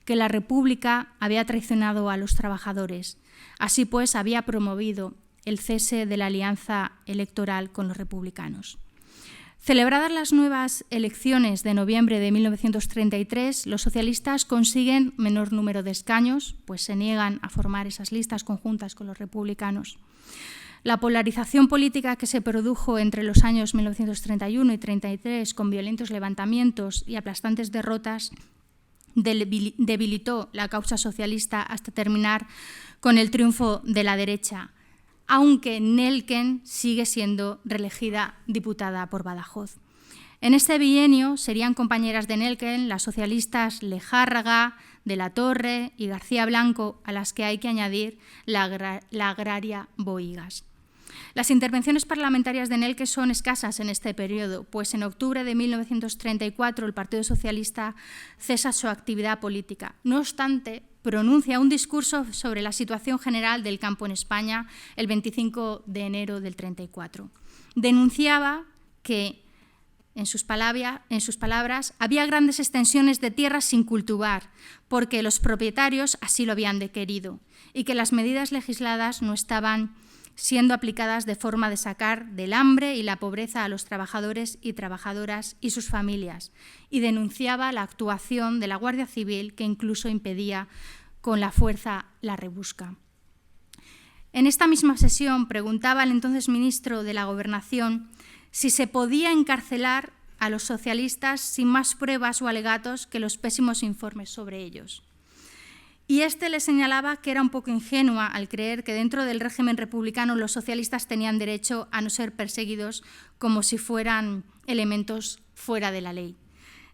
que la República había traicionado a los trabajadores. Así pues, había promovido el cese de la alianza electoral con los republicanos. Celebradas las nuevas elecciones de noviembre de 1933, los socialistas consiguen menor número de escaños, pues se niegan a formar esas listas conjuntas con los republicanos. La polarización política que se produjo entre los años 1931 y 1933, con violentos levantamientos y aplastantes derrotas, debilitó la causa socialista hasta terminar con el triunfo de la derecha, aunque Nelken sigue siendo reelegida diputada por Badajoz. En este bienio serían compañeras de Nelken las socialistas Lejárraga, de la Torre y García Blanco, a las que hay que añadir la agraria Bohigas. Las intervenciones parlamentarias de Nelken son escasas en este periodo, pues en octubre de 1934 el Partido Socialista cesa su actividad política. No obstante, pronuncia un discurso sobre la situación general del campo en España el 25 de enero del 34. Denunciaba que, en sus palabras, había grandes extensiones de tierras sin cultivar, porque los propietarios así lo habían querido, y que las medidas legisladas no estaban siendo aplicadas de forma de sacar del hambre y la pobreza a los trabajadores y trabajadoras y sus familias, y denunciaba la actuación de la Guardia Civil, que incluso impedía con la fuerza la rebusca. En esta misma sesión preguntaba al entonces ministro de la Gobernación si se podía encarcelar a los socialistas sin más pruebas o alegatos que los pésimos informes sobre ellos. Y este le señalaba que era un poco ingenua al creer que dentro del régimen republicano los socialistas tenían derecho a no ser perseguidos como si fueran elementos fuera de la ley.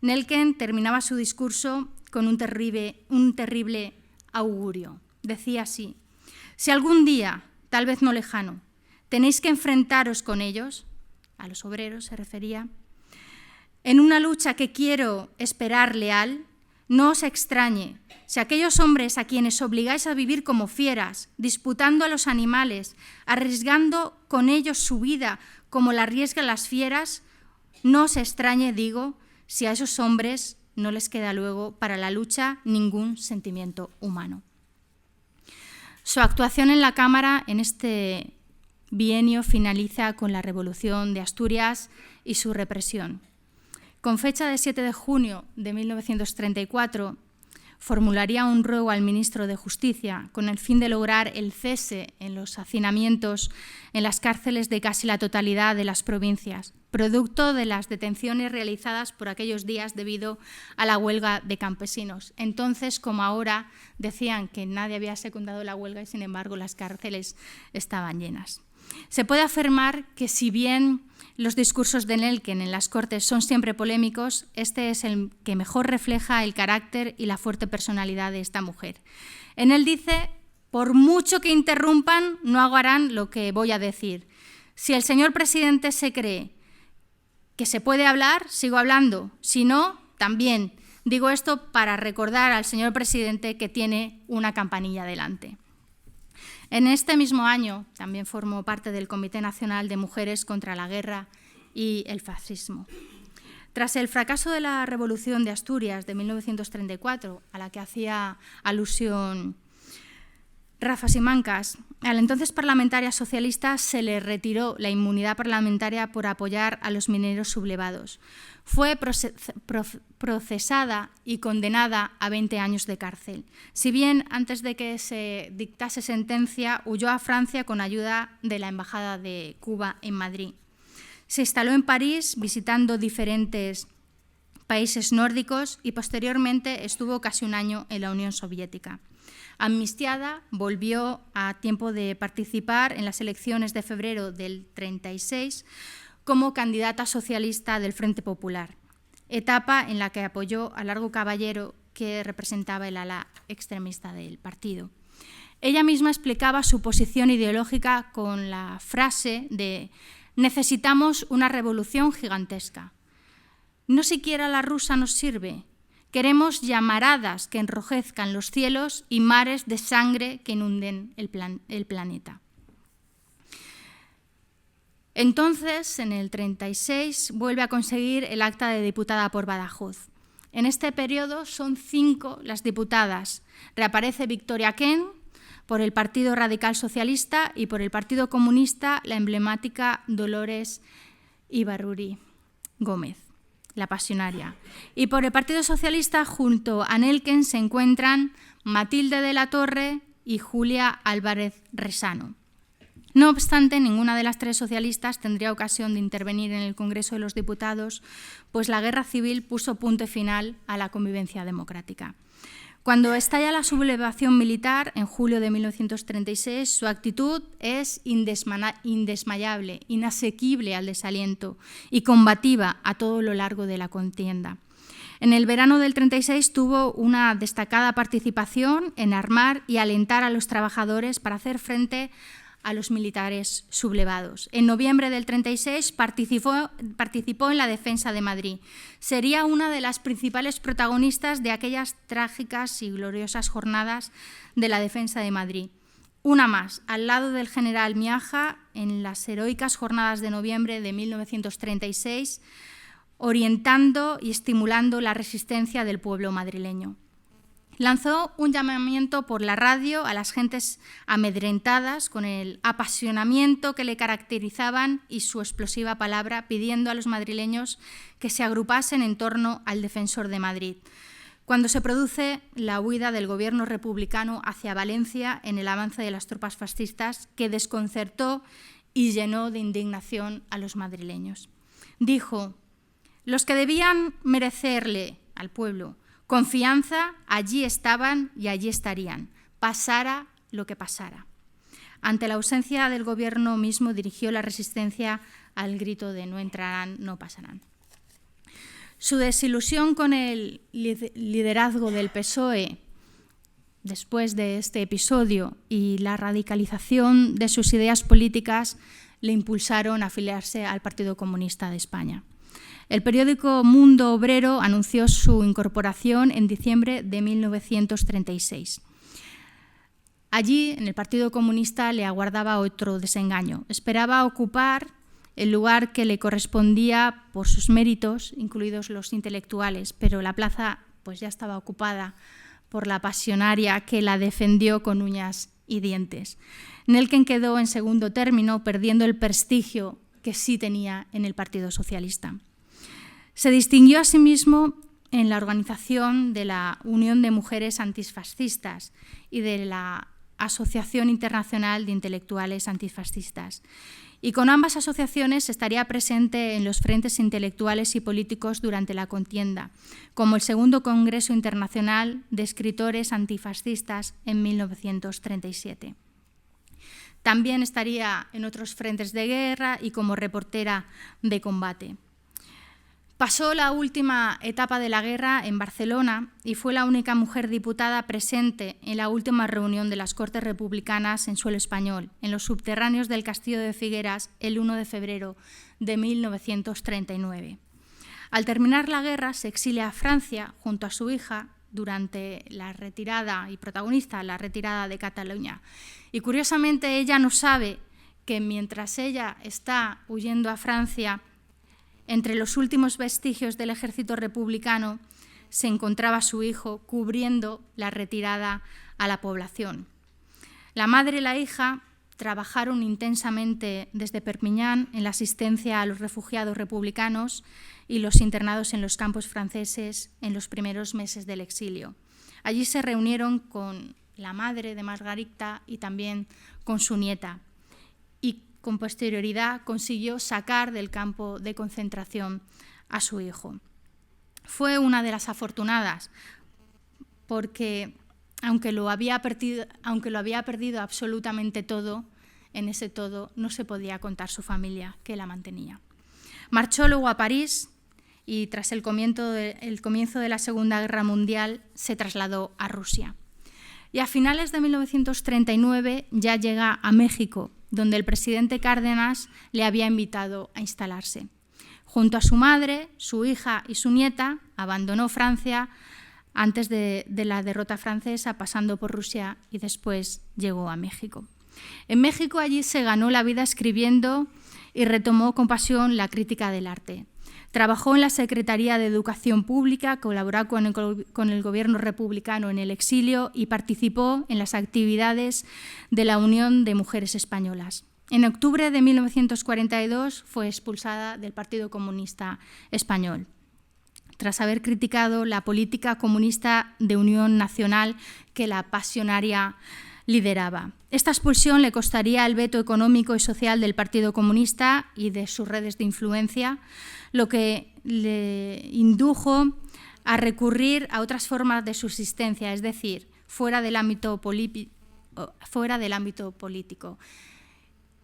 Nelken terminaba su discurso con un terrible augurio. Decía así: si algún día, tal vez no lejano, tenéis que enfrentaros con ellos, a los obreros se refería, en una lucha que quiero esperar leal, no os extrañe si aquellos hombres a quienes obligáis a vivir como fieras, disputando a los animales, arriesgando con ellos su vida como la arriesgan las fieras, no os extrañe, digo, si a esos hombres no les queda luego para la lucha ningún sentimiento humano. Su actuación en la Cámara en este bienio finaliza con la Revolución de Asturias y su represión. Con fecha de 7 de junio de 1934, formularía un ruego al ministro de Justicia con el fin de lograr el cese en los hacinamientos en las cárceles de casi la totalidad de las provincias, producto de las detenciones realizadas por aquellos días debido a la huelga de campesinos. Entonces, como ahora, decían que nadie había secundado la huelga y, sin embargo, las cárceles estaban llenas. Se puede afirmar que, si bien los discursos de Nelken en las Cortes son siempre polémicos, este es el que mejor refleja el carácter y la fuerte personalidad de esta mujer. En él dice: por mucho que interrumpan, no harán lo que voy a decir. Si el señor presidente se cree que se puede hablar, sigo hablando. Si no, también. Digo esto para recordar al señor presidente que tiene una campanilla delante. En este mismo año también formó parte del Comité Nacional de Mujeres contra la Guerra y el Fascismo. Tras el fracaso de la Revolución de Asturias de 1934, a la que hacía alusión Rafa Simancas, a la entonces parlamentaria socialista se le retiró la inmunidad parlamentaria por apoyar a los mineros sublevados. Fue procesada y condenada a 20 años de cárcel. Si bien antes de que se dictase sentencia, huyó a Francia con ayuda de la Embajada de Cuba en Madrid. Se instaló en París visitando diferentes países nórdicos y posteriormente estuvo casi un año en la Unión Soviética. Amnistiada, volvió a tiempo de participar en las elecciones de febrero del 36 como candidata socialista del Frente Popular, etapa en la que apoyó a Largo Caballero, que representaba el ala extremista del partido. Ella misma explicaba su posición ideológica con la frase de: necesitamos una revolución gigantesca. No siquiera la rusa nos sirve. Queremos llamaradas que enrojezcan los cielos y mares de sangre que inunden el planeta. Entonces, en el 36, vuelve a conseguir el acta de diputada por Badajoz. En este periodo son 5 las diputadas. Reaparece Victoria Kent por el Partido Radical Socialista y por el Partido Comunista la emblemática Dolores Ibarruri Gómez, la pasionaria. Y por el Partido Socialista, junto a Nelken, se encuentran Matilde de la Torre y Julia Álvarez Resano. No obstante, ninguna de las 3 socialistas tendría ocasión de intervenir en el Congreso de los Diputados, pues la guerra civil puso punto final a la convivencia democrática. Cuando estalla la sublevación militar, en julio de 1936, su actitud es indesmayable, inasequible al desaliento y combativa a todo lo largo de la contienda. En el verano del 36 tuvo una destacada participación en armar y alentar a los trabajadores para hacer frente a los militares sublevados. En noviembre del 36 participó en la defensa de Madrid. Sería una de las principales protagonistas de aquellas trágicas y gloriosas jornadas de la defensa de Madrid. Una más, al lado del general Miaja, en las heroicas jornadas de noviembre de 1936, orientando y estimulando la resistencia del pueblo madrileño. Lanzó un llamamiento por la radio a las gentes amedrentadas con el apasionamiento que le caracterizaban y su explosiva palabra, pidiendo a los madrileños que se agrupasen en torno al defensor de Madrid. Cuando se produce la huida del gobierno republicano hacia Valencia en el avance de las tropas fascistas, que desconcertó y llenó de indignación a los madrileños. Dijo: los que debían merecerle al pueblo confianza, allí estaban y allí estarían, pasara lo que pasara. Ante la ausencia del gobierno mismo, dirigió la resistencia al grito de no entrarán, no pasarán. Su desilusión con el liderazgo del PSOE después de este episodio y la radicalización de sus ideas políticas le impulsaron a afiliarse al Partido Comunista de España. El periódico Mundo Obrero anunció su incorporación en diciembre de 1936. Allí, en el Partido Comunista, le aguardaba otro desengaño. Esperaba ocupar el lugar que le correspondía por sus méritos, incluidos los intelectuales, pero la plaza pues, ya estaba ocupada por la pasionaria que la defendió con uñas y dientes. Nelken quedó en segundo término, perdiendo el prestigio que sí tenía en el Partido Socialista. Se distinguió asimismo en la organización de la Unión de Mujeres Antifascistas y de la Asociación Internacional de Intelectuales Antifascistas. Y con ambas asociaciones estaría presente en los frentes intelectuales y políticos durante la contienda, como el Segundo Congreso Internacional de Escritores Antifascistas en 1937. También estaría en otros frentes de guerra y como reportera de combate. Pasó la última etapa de la guerra en Barcelona y fue la única mujer diputada presente en la última reunión de las Cortes Republicanas en suelo español, en los subterráneos del Castillo de Figueras, el 1 de febrero de 1939. Al terminar la guerra, se exilia a Francia junto a su hija durante la retirada y protagonista la retirada de Cataluña. Y curiosamente ella no sabe que mientras ella está huyendo a Francia, entre los últimos vestigios del ejército republicano se encontraba su hijo cubriendo la retirada a la población. La madre y la hija trabajaron intensamente desde Perpiñán en la asistencia a los refugiados republicanos y los internados en los campos franceses en los primeros meses del exilio. Allí se reunieron con la madre de Margarita y también con su nieta. Y con posterioridad consiguió sacar del campo de concentración a su hijo. Fue una de las afortunadas, porque aunque lo había perdido absolutamente todo, en ese todo no se podía contar su familia que la mantenía. Marchó luego a París y tras el comienzo de la Segunda Guerra Mundial se trasladó a Rusia. Y a finales de 1939 ya llega a México, donde el presidente Cárdenas le había invitado a instalarse. Junto a su madre, su hija y su nieta, abandonó Francia antes de la derrota francesa, pasando por Rusia y después llegó a México. En México allí se ganó la vida escribiendo y retomó con pasión la crítica del arte. Trabajó en la Secretaría de Educación Pública, colaboró con el gobierno republicano en el exilio y participó en las actividades de la Unión de Mujeres Españolas. En octubre de 1942 fue expulsada del Partido Comunista Español, tras haber criticado la política comunista de unión nacional que la pasionaria lideraba. Esta expulsión le costaría el veto económico y social del Partido Comunista y de sus redes de influencia, lo que le indujo a recurrir a otras formas de subsistencia, es decir, fuera del ámbito político,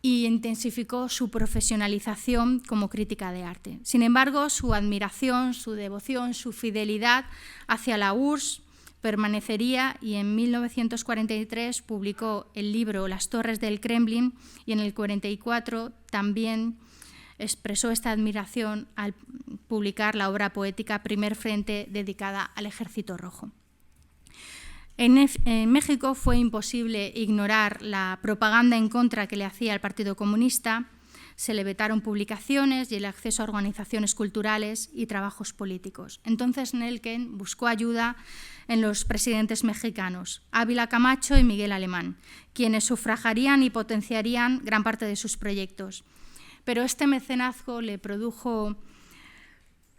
y intensificó su profesionalización como crítica de arte. Sin embargo, su admiración, su devoción, su fidelidad hacia la URSS permanecería y en 1943 publicó el libro Las torres del Kremlin y en el 44 también expresó esta admiración al publicar la obra poética Primer Frente, dedicada al Ejército Rojo. En México fue imposible ignorar la propaganda en contra que le hacía el Partido Comunista. Se le vetaron publicaciones y el acceso a organizaciones culturales y trabajos políticos. Entonces Nelken buscó ayuda en los presidentes mexicanos, Ávila Camacho y Miguel Alemán, quienes sufragarían y potenciarían gran parte de sus proyectos. Pero este mecenazgo le produjo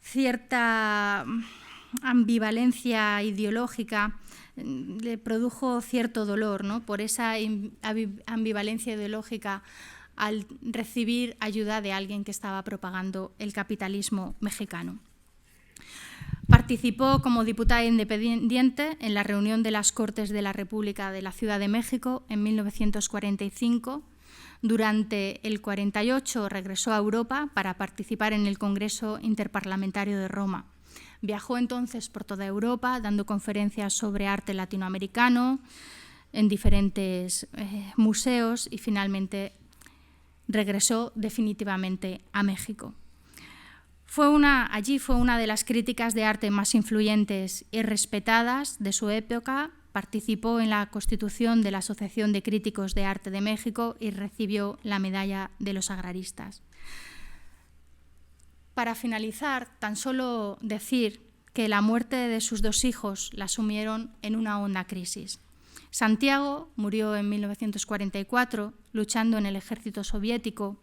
cierta ambivalencia ideológica, le produjo cierto dolor, ¿no?, por esa ambivalencia ideológica al recibir ayuda de alguien que estaba propagando el capitalismo mexicano. Participó como diputada independiente en la reunión de las Cortes de la República de la Ciudad de México en 1945. Durante el 48 regresó a Europa para participar en el Congreso Interparlamentario de Roma. Viajó entonces por toda Europa dando conferencias sobre arte latinoamericano en diferentes museos y finalmente regresó definitivamente a México. Allí fue una de las críticas de arte más influyentes y respetadas de su época. Participó en la constitución de la Asociación de Críticos de Arte de México y recibió la Medalla de los Agraristas. Para finalizar, tan solo decir que la muerte de sus dos hijos la sumieron en una honda crisis. Santiago murió en 1944 luchando en el ejército soviético.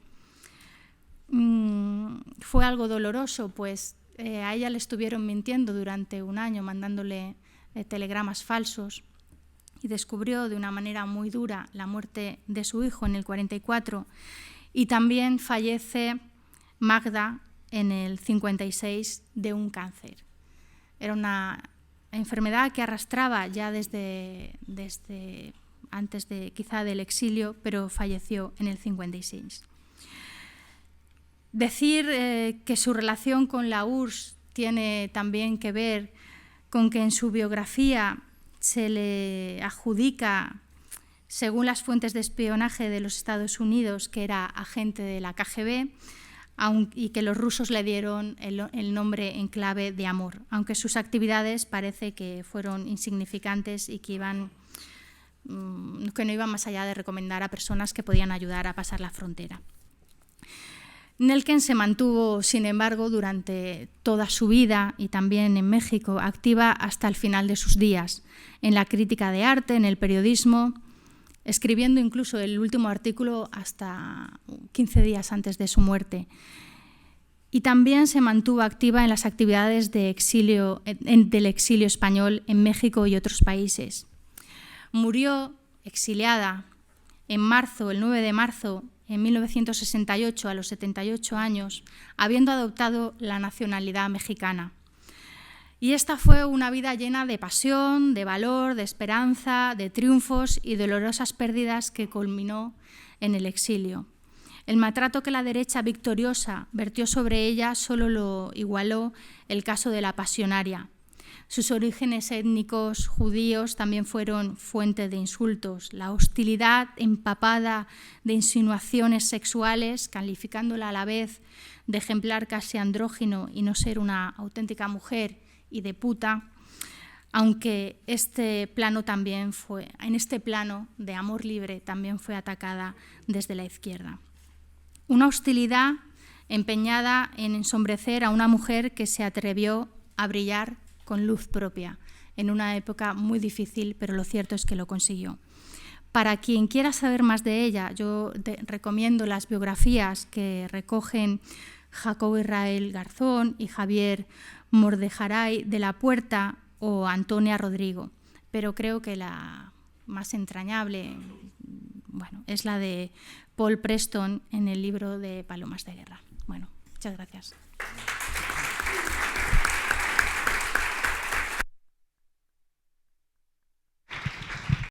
Fue algo doloroso, pues a ella le estuvieron mintiendo durante un año, mandándole telegramas falsos, y descubrió de una manera muy dura la muerte de su hijo en el 44. Y también fallece Magda en el 56 de un cáncer. Era una enfermedad que arrastraba ya desde antes quizá del exilio, pero falleció en el 56. Decir que su relación con la URSS tiene también que ver con que en su biografía se le adjudica, según las fuentes de espionaje de los Estados Unidos, que era agente de la KGB, y que los rusos le dieron el nombre en clave de Amor, aunque sus actividades parece que fueron insignificantes y que no iban más allá de recomendar a personas que podían ayudar a pasar la frontera. Nelken se mantuvo, sin embargo, durante toda su vida y también en México, activa hasta el final de sus días, en la crítica de arte, en el periodismo, escribiendo incluso el último artículo hasta 15 días antes de su muerte. Y también se mantuvo activa en las actividades del exilio español en México y otros países. Murió exiliada el 9 de marzo en 1968, a los 78 años, habiendo adoptado la nacionalidad mexicana. Y esta fue una vida llena de pasión, de valor, de esperanza, de triunfos y dolorosas pérdidas que culminó en el exilio. El maltrato que la derecha victoriosa vertió sobre ella solo lo igualó el caso de la pasionaria. Sus orígenes étnicos judíos también fueron fuente de insultos. La hostilidad empapada de insinuaciones sexuales, calificándola a la vez de ejemplar casi andrógino y no ser una auténtica mujer y de puta, aunque en este plano de amor libre también fue atacada desde la izquierda. Una hostilidad empeñada en ensombrecer a una mujer que se atrevió a brillar con luz propia, en una época muy difícil, pero lo cierto es que lo consiguió. Para quien quiera saber más de ella, yo recomiendo las biografías que recogen Jacobo Israel Garzón y Javier Mordejaray de la Puerta o Antonia Rodrigo, pero creo que la más entrañable, es la de Paul Preston en el libro de Palomas de Guerra. Muchas gracias.